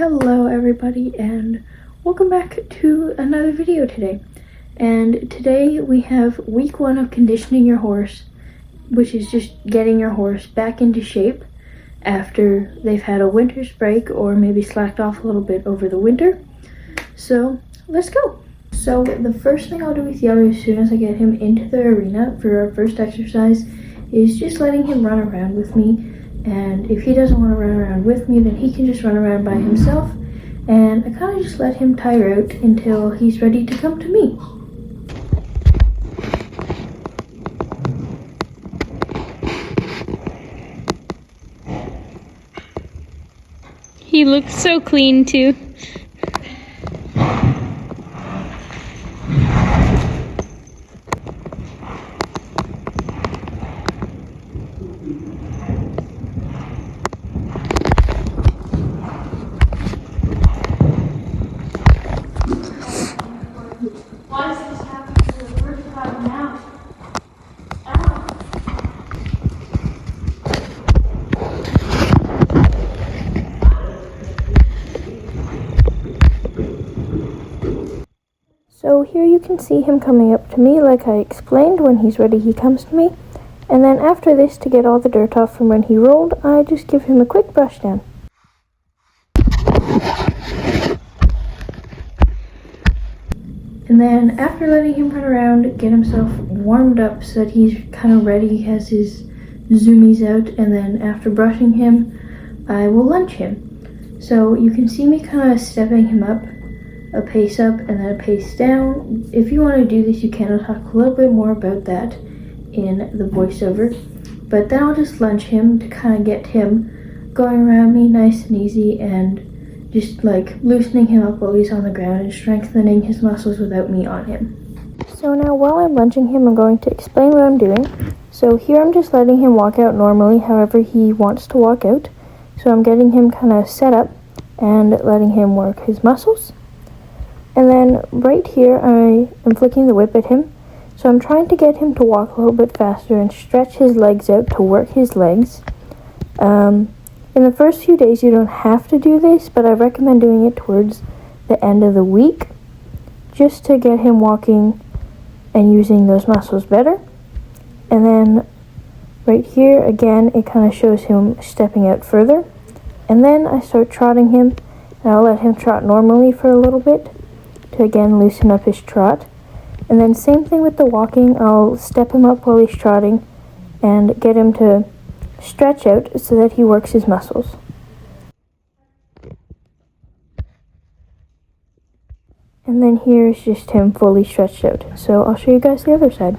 Hello everybody and welcome back to another video today. And today we have week 1 of conditioning your horse, which is just getting your horse back into shape after they've had a winter's break or maybe slacked off a little bit over the winter. So let's go. So the first thing I'll do with Yellow as soon as I get him into the arena for our first exercise is just letting him run around with me. And if he doesn't want to run around with me, then he can just run around by himself. And I kind of just let him tire out until he's ready to come to me. He looks so clean too. Why does this happen for the first time now? So here you can see him coming up to me like I explained. When he's ready he comes to me. And then after this, to get all the dirt off from when he rolled, I just give him a quick brush down. And then after letting him run around, get himself warmed up so that he's kind of ready, he has his zoomies out, and then after brushing him, I will lunge him. So you can see me kind of stepping him up, a pace up and then a pace down. If you want to do this, you can. I'll talk a little bit more about that in the voiceover. But then I'll just lunge him to kind of get him going around me nice and easy and just like loosening him up while he's on the ground and strengthening his muscles without me on him. So now while I'm lunging him, I'm going to explain what I'm doing. So here I'm just letting him walk out normally, however he wants to walk out. So I'm getting him kind of set up and letting him work his muscles. And then right here I am flicking the whip at him. So I'm trying to get him to walk a little bit faster and stretch his legs out to work his legs. In the first few days you don't have to do this, but I recommend doing it towards the end of the week just to get him walking and using those muscles better. And then right here again it kind of shows him stepping out further. And then I start trotting him, and I'll let him trot normally for a little bit to again loosen up his trot. And then same thing with the walking, I'll step him up while he's trotting and get him to stretch out so that he works his muscles. And then here is just him fully stretched out. So I'll show you guys the other side.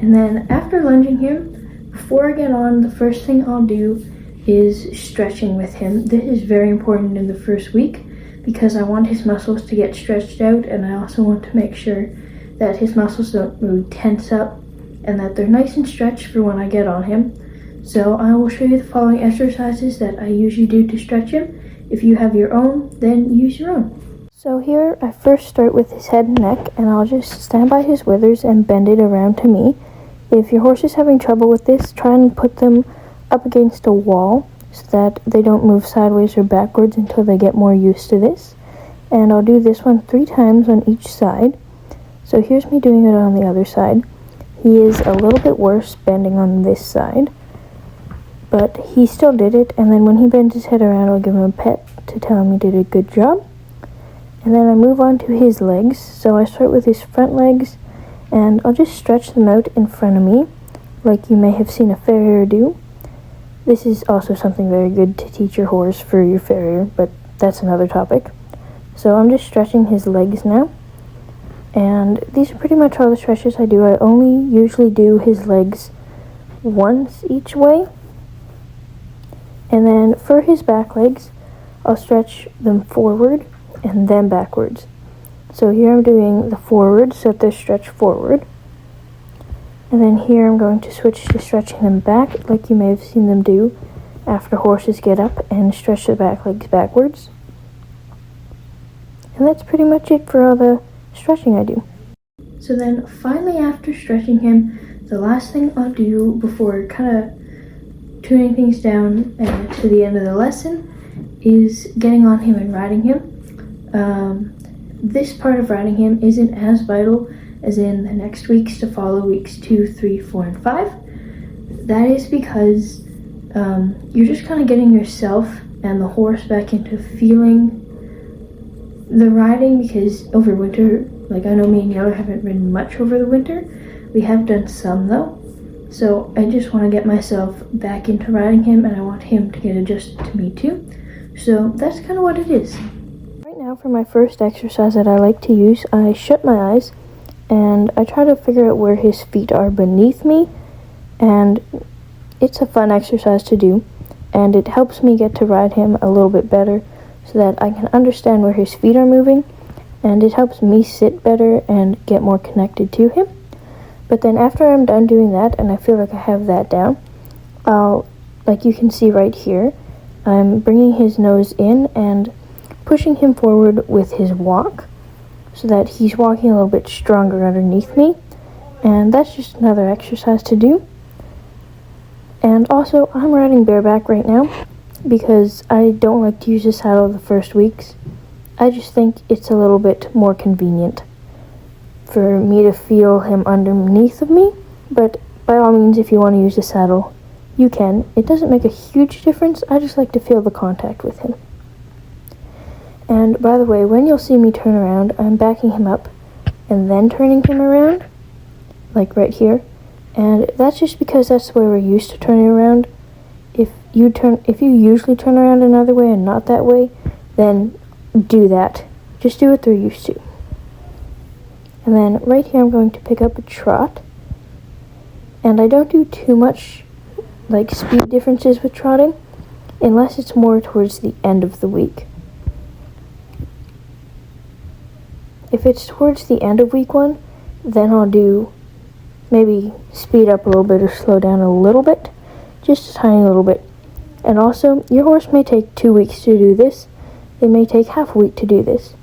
And then after lunging him, before I get on, the first thing I'll do is stretching with him. This is very important in the first week because I want his muscles to get stretched out, and I also want to make sure that his muscles don't really tense up and that they're nice and stretched for when I get on him. So I will show you the following exercises that I usually do to stretch him. If you have your own, then use your own. So here I first start with his head and neck, and I'll just stand by his withers and bend it around to me. If your horse is having trouble with this, try and put them up against a wall so that they don't move sideways or backwards until they get more used to this. And I'll do this one 3 times on each side. So here's me doing it on the other side. He is a little bit worse bending on this side, but he still did it. And then when he bends his head around, I'll give him a pet to tell him he did a good job. And then I move on to his legs. So I start with his front legs, and I'll just stretch them out in front of me like you may have seen a farrier do. This is also something very good to teach your horse for your farrier, but that's another topic. So I'm just stretching his legs now. And these are pretty much all the stretches I do. I only usually do his legs once each way. And then for his back legs, I'll stretch them forward and then backwards. So here I'm doing the forward so that they're stretched forward. And then here I'm going to switch to stretching them back like you may have seen them do after horses get up and stretch their back legs backwards. And that's pretty much it for all the stretching I do. So then finally after stretching him, the last thing I'll do before kind of tuning things down to the end of the lesson is getting on him and riding him. This part of riding him isn't as vital as in the next weeks to follow, weeks 2, 3, 4, and 5. That is because you're just kind of getting yourself and the horse back into feeling the riding, because over winter, like I know me and Yeller haven't ridden much over the winter. We have done some though. So I just want to get myself back into riding him, and I want him to get adjusted to me too. So that's kind of what it is. Right now for my first exercise that I like to use, I shut my eyes and I try to figure out where his feet are beneath me, and it's a fun exercise to do, and it helps me get to ride him a little bit better so that I can understand where his feet are moving, and it helps me sit better and get more connected to him. But then after I'm done doing that and I feel like I have that down, like you can see right here, I'm bringing his nose in and pushing him forward with his walk so that he's walking a little bit stronger underneath me, and that's just another exercise to do. And also, I'm riding bareback right now because I don't like to use the saddle the first weeks. I just think it's a little bit more convenient for me to feel him underneath of me, but by all means, if you want to use the saddle, you can. It doesn't make a huge difference. I just like to feel the contact with him. And by the way, when you'll see me turn around, I'm backing him up and then turning him around, like right here. And that's just because that's the way we're used to turning around. If you usually turn around another way and not that way, then do that. Just do what they're used to. And then right here I'm going to pick up a trot. And I don't do too much like speed differences with trotting unless it's more towards the end of the week. If it's towards the end of week 1, then I'll do maybe speed up a little bit or slow down a little bit, just a tiny little bit. And also, your horse may take 2 weeks to do this. It may take half a week to do this.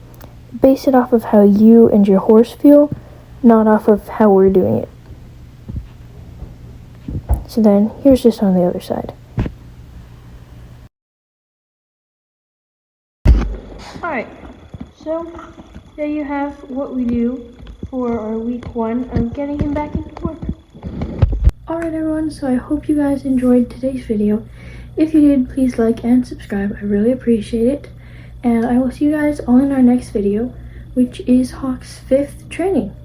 Base it off of how you and your horse feel, not off of how we're doing it. So then, here's just on the other side. Alright, so there you have what we do for our week 1 of getting him back into work. Alright everyone, so I hope you guys enjoyed today's video. If you did, please like and subscribe. I really appreciate it. And I will see you guys all in our next video, which is Hawk's 5th training.